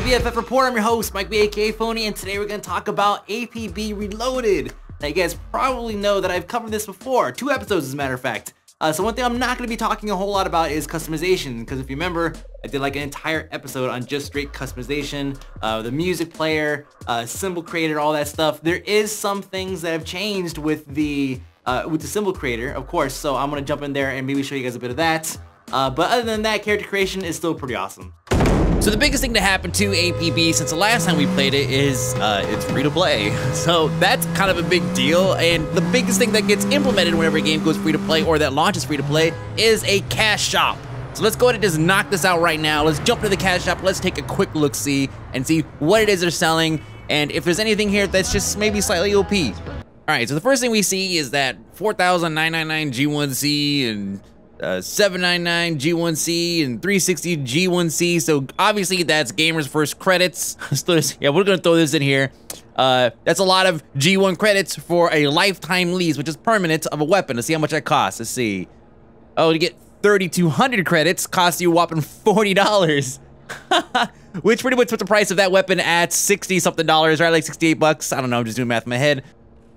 the BFF Report. I'm your host, Mike B, aka Phony, and today we're going to talk about APB Reloaded. Now, you guys probably know that I've covered this before, 2 episodes as a matter of fact. So one thing I'm not going to be talking a whole lot about is customization, because if you remember, I did like an entire episode on just straight customization, the music player, symbol creator, all that stuff. There is some things that have changed with the symbol creator, of course, so I'm going to jump in there and maybe show you guys a bit of that. But other than that, character creation is still pretty awesome. So the biggest thing to happen to APB since the last time we played it is it's free to play. So that's kind of a big deal, and the biggest thing that gets implemented whenever a game goes free to play or that launches free to play is a cash shop. So let's go ahead and just knock this out right now. Let's jump to the cash shop. Let's take a quick look-see and see what it is they're selling, and if there's anything here that's just maybe slightly OP. All right, so the first thing we see is that 4,999 G1C and 799 G1C and 360 G1C. So obviously that's gamers first credits. Yeah, we're gonna throw this in here. That's a lot of G1 credits for a lifetime lease, which is permanent, of a weapon. Let's see how much that costs. Let's see. Oh, to get 3,200 credits costs you a whopping $40. Which pretty much puts the price of that weapon at 60 something dollars, right? Like 68 bucks. I don't know, I'm just doing math in my head.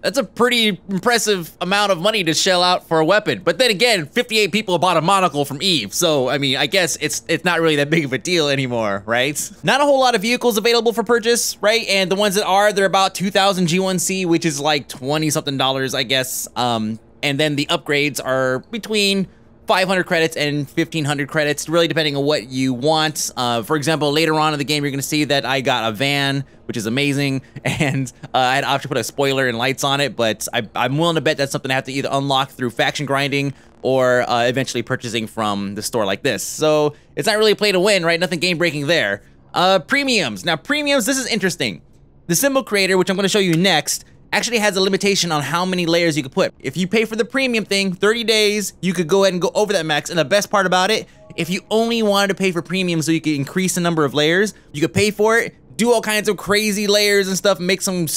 That's a pretty impressive amount of money to shell out for a weapon. But then again, 58 people bought a monocle from Eve. So, I mean, I guess it's not really that big of a deal anymore, right? Not a whole lot of vehicles available for purchase, right? And the ones that are, they're about 2,000 G1C, which is like 20 something dollars, I guess. And then the upgrades are between 500 credits and 1,500 credits, really depending on what you want. For example, later on in the game, you're gonna see that I got a van, which is amazing, and I had option to put a spoiler and lights on it, but I'm willing to bet that's something I have to either unlock through faction grinding or eventually purchasing from the store like this. So it's not really a play to win, right? Nothing game breaking there. Premiums. Now premiums, this is interesting. The symbol creator, which I'm gonna show you next, actually has a limitation on how many layers you could put. If you pay for the premium thing, 30 days, you could go ahead and go over that max. And the best part about it, if you only wanted to pay for premium so you could increase the number of layers, you could pay for it, do all kinds of crazy layers and stuff, make some,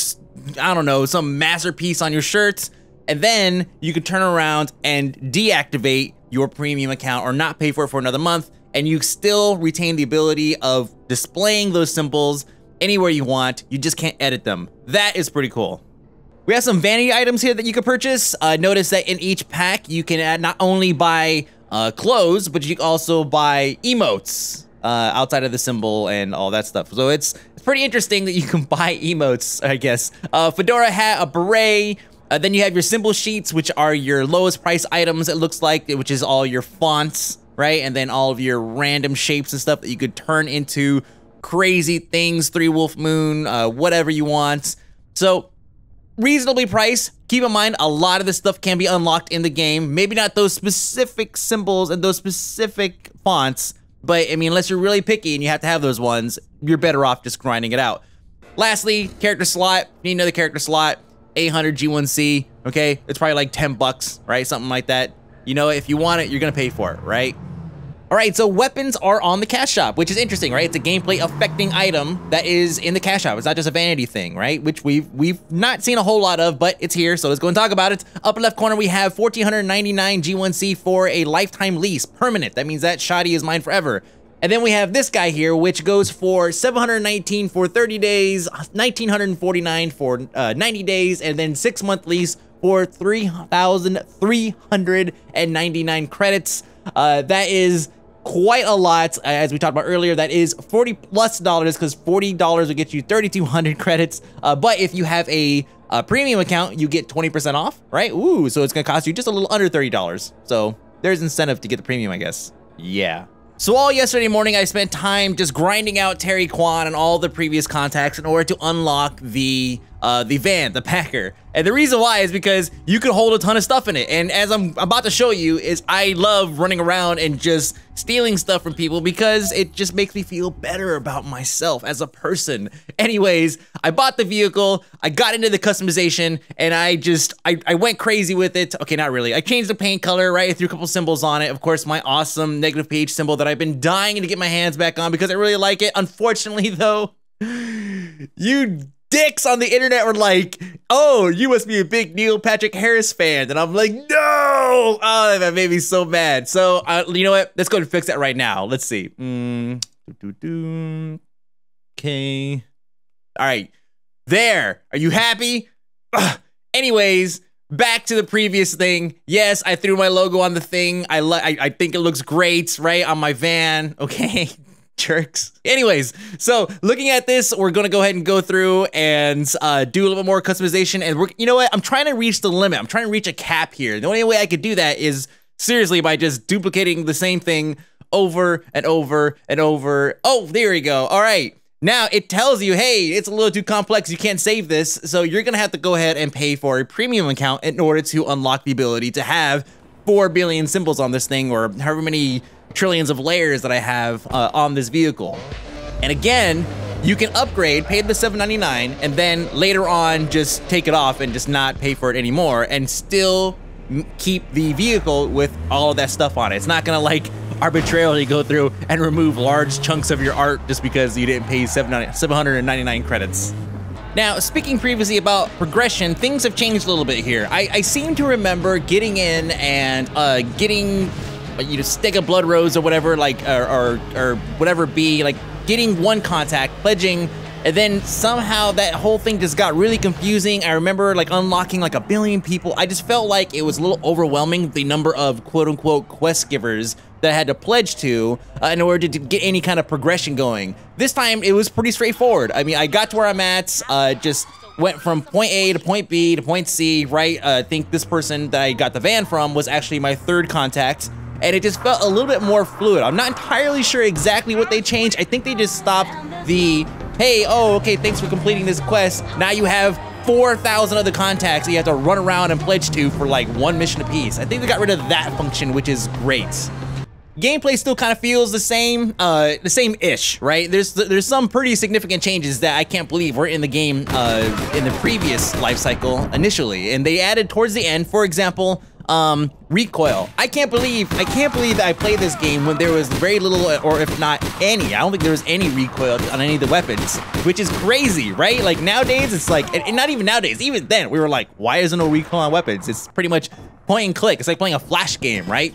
I don't know, some masterpiece on your shirts, and then you could turn around and deactivate your premium account or not pay for it for another month, and you still retain the ability of displaying those symbols anywhere you want. You just can't edit them. That is pretty cool. We have some vanity items here that you can purchase. Notice that in each pack, you can add not only buy clothes, but you can also buy emotes outside of the symbol and all that stuff. So it's pretty interesting that you can buy emotes, I guess. Fedora hat, a beret. Then you have your symbol sheets, which are your lowest price items, it looks like, which is all your fonts, right? And then all of your random shapes and stuff that you could turn into crazy things, 3 wolf moon, whatever you want. So reasonably priced. Keep in mind, a lot of this stuff can be unlocked in the game. Maybe not those specific symbols and those specific fonts, but I mean, unless you're really picky and you have to have those ones, you're better off just grinding it out. Lastly, character slot. You need another character slot, 800 G1C, okay? It's probably like 10 bucks, right? Something like that. You know, if you want it, you're gonna pay for it, right? All right, so weapons are on the cash shop, which is interesting, right? It's a gameplay affecting item that is in the cash shop. It's not just a vanity thing, right? Which we've not seen a whole lot of, but it's here, so let's go and talk about it. Upper left corner, we have 1,499 G1C for a lifetime lease, permanent. That means that shoddy is mine forever. And then we have this guy here, which goes for 719 for 30 days, 1,949 for 90 days, and then 6-month lease for 3,399 credits. That is quite a lot, as we talked about earlier. That is $40+ because $40 will get you 3,200 credits. But if you have a premium account, you get 20% off, right? Ooh, so it's gonna cost you just a little under $30. So there's incentive to get the premium, I guess. Yeah. So all yesterday morning, I spent time just grinding out Terry Kwan and all the previous contacts in order to unlock the van, the Packer. And the reason why is because you could hold a ton of stuff in it. And as I'm about to show you, is I love running around and just stealing stuff from people because it just makes me feel better about myself as a person. Anyways, I bought the vehicle, I got into the customization, and I went crazy with it. Okay, not really. I changed the paint color, right? I threw a couple symbols on it. Of course, my awesome negative page symbol that I've been dying to get my hands back on because I really like it. Unfortunately, though, you dicks on the internet were like, oh, you must be a big Neil Patrick Harris fan. And I'm like, no! Oh, that made me so mad. So, you know what? Let's go and fix that right now. Let's see. Okay. All right. There. Are you happy? Ugh. Anyways, back to the previous thing. Yes, I threw my logo on the thing. I think it looks great, right, on my van. Okay. Jerks. Anyways, so looking at this, we're gonna go ahead and go through and do a little bit more customization. And you know what? I'm trying to reach the limit. I'm trying to reach a cap here. The only way I could do that is seriously by just duplicating the same thing over and over and over. Oh, there we go. All right. Now it tells you, hey, it's a little too complex. You can't save this. So you're gonna have to go ahead and pay for a premium account in order to unlock the ability to have 4 billion symbols on this thing, or however many trillions of layers that I have on this vehicle. And again, you can upgrade, pay the $7.99, and then later on just take it off and just not pay for it anymore, and still keep the vehicle with all of that stuff on it. It's not gonna like arbitrarily go through and remove large chunks of your art just because you didn't pay 799 credits. Now, speaking previously about progression, things have changed a little bit here. I seem to remember getting in and getting, you know, stick of blood rose or whatever, like, or whatever be, like getting one contact, pledging, and then somehow that whole thing just got really confusing. I remember like unlocking like 1 billion people. I just felt like it was a little overwhelming, the number of quote unquote quest givers that I had to pledge to in order to get any kind of progression going. This time it was pretty straightforward. I mean, I got to where I'm at, just went from point A to point B to point C, right? I think this person that I got the van from was actually my 3rd contact, and it just felt a little bit more fluid. I'm not entirely sure exactly what they changed. I think they just stopped the, hey, oh, okay, thanks for completing this quest. Now you have 4,000 other contacts that you have to run around and pledge to for like 1 mission apiece. I think they got rid of that function, which is great. Gameplay still kind of feels the same-ish, right? There's some pretty significant changes that I can't believe were in the game in the previous life cycle initially, and they added towards the end. For example, recoil. I can't believe that I played this game when there was very little, or if not any. I don't think there was any recoil on any of the weapons, which is crazy, right? Like nowadays, it's like, and not even nowadays, even then, we were like, why isn't no recoil on weapons? It's pretty much point and click. It's like playing a flash game, right?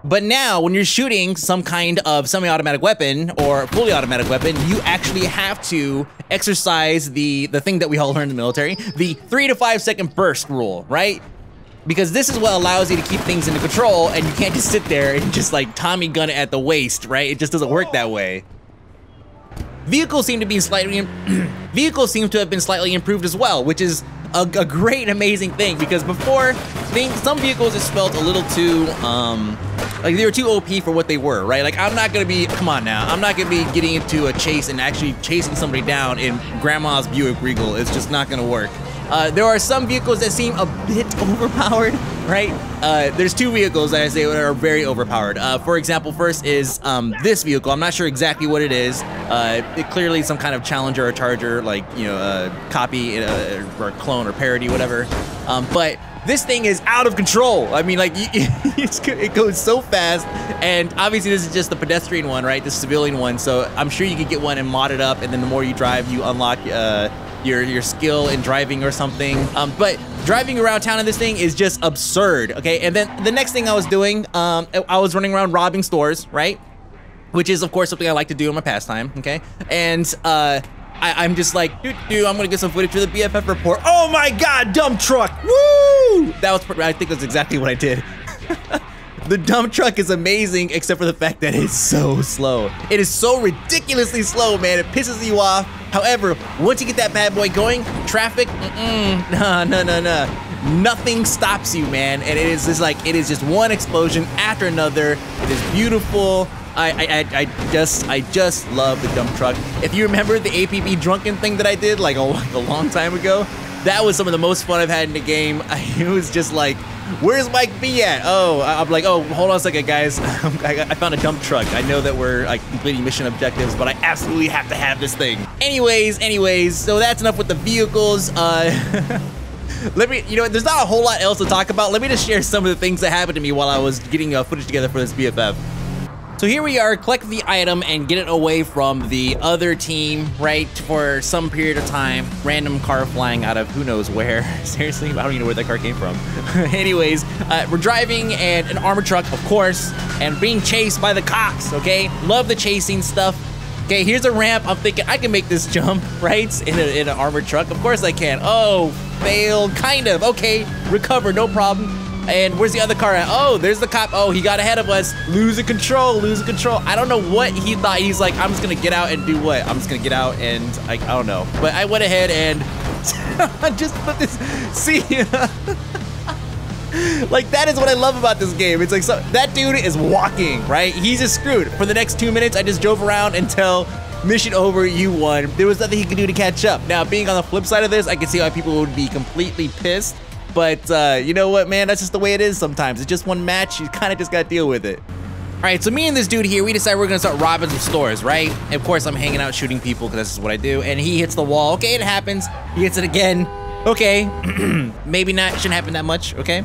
But now, when you're shooting some kind of semi-automatic weapon or fully automatic weapon, you actually have to exercise the thing that we all learned in the military, the 3 to 5 second burst rule, right? Because this is what allows you to keep things under control, and you can't just sit there and just like Tommy gun it at the waist, right? It just doesn't work that way. Vehicles seem to be vehicles seem to have been slightly improved as well, which is a great, amazing thing, because before, some vehicles just felt a little too, like they were too OP for what they were, right? Like, I'm not gonna be, come on now, I'm not gonna be getting into a chase and actually chasing somebody down in Grandma's Buick Regal. It's just not gonna work. There are some vehicles that seem a bit overpowered, right? There's 2 vehicles that I say are very overpowered. For example, first is this vehicle. I'm not sure exactly what it is. It clearly some kind of Challenger or Charger, like, you know, copy or clone or parody, whatever. But this thing is out of control. I mean, like, it goes so fast, and obviously this is just the pedestrian one, right? The civilian one. So I'm sure you could get one and mod it up, and then the more you drive, you unlock your skill in driving or something. But driving around town in this thing is just absurd, okay? And then the next thing I was doing, I was running around robbing stores, right? Which is, of course, something I like to do in my pastime, okay? And I'm just like, I'm gonna get some footage for the BFF report. Oh my God, dump truck, woo! That was, I think that's exactly what I did. The dump truck is amazing, except for the fact that it's so slow. It is so ridiculously slow, man. It pisses you off. However, once you get that bad boy going, traffic, no. Nothing stops you, man. And it is just like, it is just one explosion after another. It is beautiful. I just love the dump truck. If you remember the APB drunken thing that I did like a long time ago, that was some of the most fun I've had in the game. It was just like, where's Mike B at? Oh, I'm like, oh, hold on a second, guys. I found a dump truck. I know that we're like completing mission objectives, but I absolutely have to have this thing. Anyways, so that's enough with the vehicles. Let me, you know, there's not a whole lot else to talk about. Let me just share some of the things that happened to me while I was getting footage together for this BFF. So here we are, collect the item and get it away from the other team, right, for some period of time. Random car flying out of who knows where. Seriously, I don't even know where that car came from. Anyways, we're driving and an armored truck, of course, and being chased by the cops, okay? Love the chasing stuff. Okay, here's a ramp. I'm thinking I can make this jump, right? In an armored truck. Of course I can. Oh, failed. Kind of. Okay, recover, no problem. And where's the other car at? Oh, there's the cop. Oh, he got ahead of us. Losing control, losing control. I don't know what he thought. He's like, I'm just gonna get out and do what? I'm just gonna get out and I don't know. But I went ahead and just put this, see? Like, that is what I love about this game. It's like, so that dude is walking, right? He's just screwed. For the next 2 minutes, I just drove around until mission over, you won. There was nothing he could do to catch up. Now, being on the flip side of this, I can see why people would be completely pissed. But you know what, man? That's just the way it is sometimes. It's just one match. You kind of just got to deal with it. All right, so me and this dude here, we decided we're going to start robbing some stores, right? And of course, I'm hanging out shooting people because this is what I do. And he hits the wall. Okay, it happens. He hits it again. Okay, maybe not, shouldn't happen that much, okay?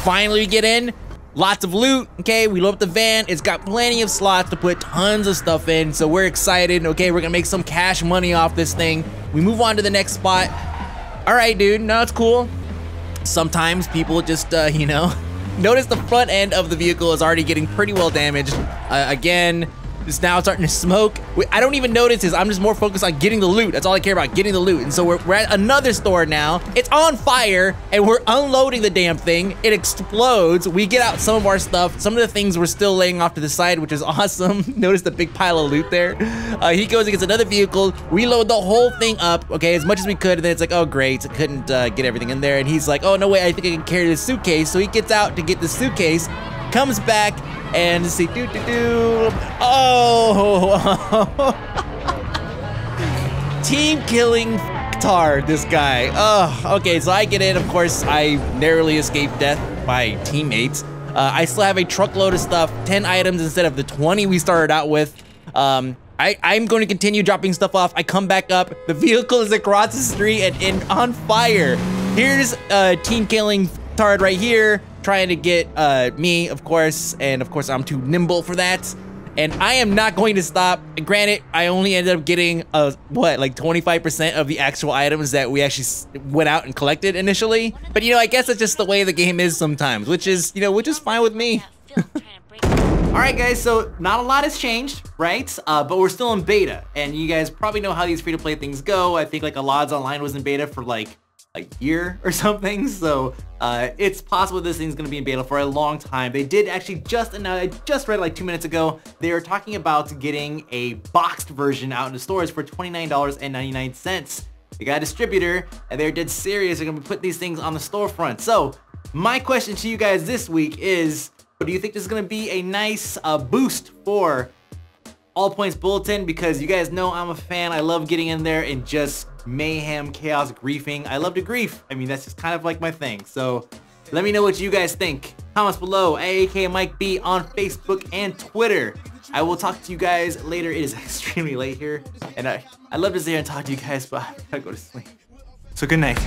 Finally we get in, lots of loot, okay? We load up the van, it's got plenty of slots to put tons of stuff in, so we're excited, okay? We're gonna make some cash money off this thing. We move on to the next spot. All right, dude, no, it's cool. Sometimes people just, you know, notice the front end of the vehicle is already getting pretty well damaged. Again, it's now starting to smoke. I don't even notice this. I'm just more focused on getting the loot. That's all I care about, getting the loot. And so we're at another store now. It's on fire, and we're unloading the damn thing. It explodes. We get out some of our stuff. Some of the things we're still laying off to the side, which is awesome. Notice the big pile of loot there. He goes against another vehicle. We load the whole thing up, okay, as much as we could. And then it's like, oh, great. I couldn't get everything in there. And he's like, oh, no way. I think I can carry the suitcase. So he gets out to get the suitcase, comes back, and see, oh, team killing tard, this guy. Oh, okay, so I get in. Of course, I narrowly escaped death by teammates. I still have a truckload of stuff, 10 items instead of the 20 we started out with. I'm going to continue dropping stuff off. I come back up. The vehicle is across the street and on fire. Here's team killing tard right here, trying to get me, of course, and of course I'm too nimble for that. And I am not going to stop. Granted, I only ended up getting what, like 25% of the actual items that we actually went out and collected initially. But you know, I guess that's just the way the game is sometimes, which is, you know, which is fine with me. All right, guys, so not a lot has changed, right? But we're still in beta, and you guys probably know how these free-to-play things go. I think like Alad's Online was in beta for like a year or something, so it's possible this thing's gonna be in beta for a long time. They did actually just announce, I just read like 2 minutes ago, they were talking about getting a boxed version out in the stores for $29.99. They got a distributor, and they're dead serious. They're gonna be putting these things on the storefront. So my question to you guys this week is, do you think this is gonna be a nice boost for All Points Bulletin? Because you guys know I'm a fan. I love getting in there and just mayhem, chaos, griefing. I love to grief. I mean, that's just kind of like my thing. So let me know what you guys think. Comments below, AAK Mike B on Facebook and Twitter. I will talk to you guys later. It is extremely late here, and I love to sit here and talk to you guys, but I gotta go to sleep. So good night.